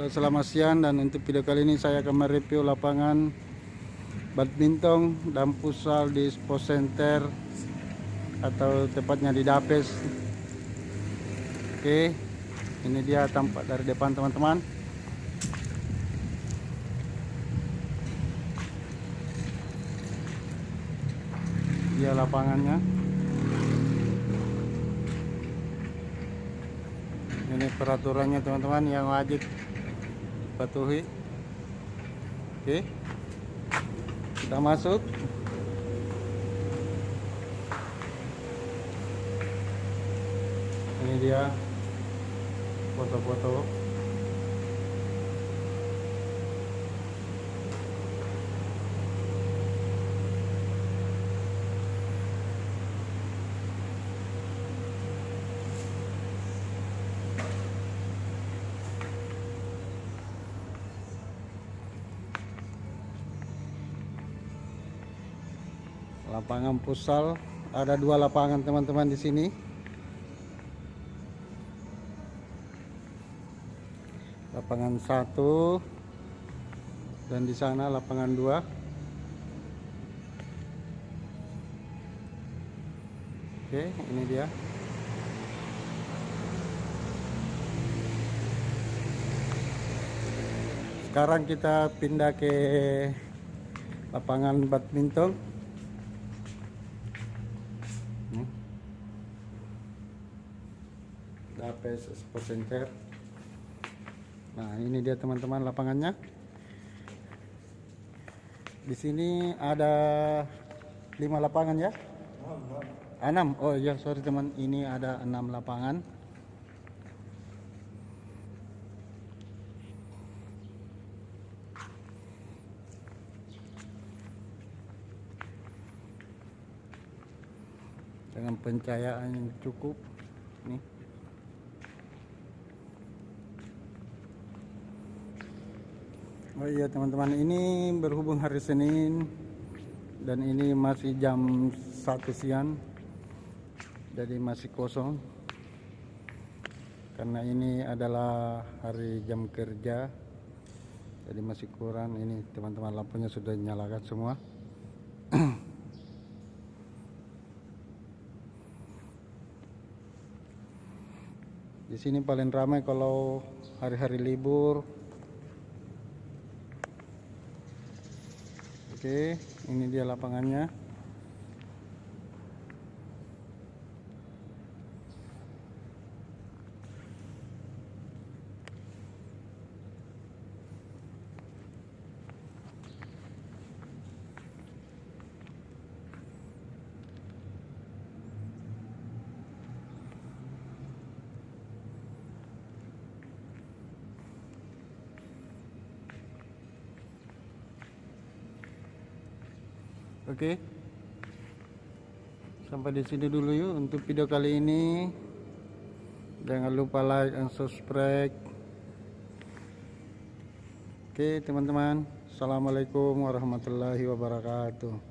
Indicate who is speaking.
Speaker 1: Selamat siang, dan untuk video kali ini saya akan mereview lapangan badminton dan futsal di Sport Center atau tepatnya di Dapes. Oke, ini dia tampak dari depan teman-teman. Dia lapangannya. Ini peraturannya teman-teman yang wajib patuhi. Oke, kita masuk. Ini dia foto-foto. Lapangan futsal, ada 2 lapangan teman-teman di sini. Lapangan 1 dan di sana lapangan 2. Oke, ini dia. Sekarang kita pindah ke lapangan badminton. Dapes Sport Center. Nah, ini dia teman-teman lapangannya. Di sini ada 5 lapangan ya? 6. Oh iya, sorry teman, ini ada 6 lapangan. Dengan pencahayaan yang cukup nih. Oh iya teman-teman, ini berhubung hari Senin dan ini masih jam 1 siang, jadi masih kosong karena ini adalah hari jam kerja, jadi masih kurang. Ini teman-teman, lampunya sudah dinyalakan semua. Di sini paling ramai kalau hari-hari libur. Oke, ini dia lapangannya. Oke, sampai di sini dulu yuk untuk video kali ini. Jangan lupa like dan subscribe. Oke teman-teman, assalamualaikum warahmatullahi wabarakatuh.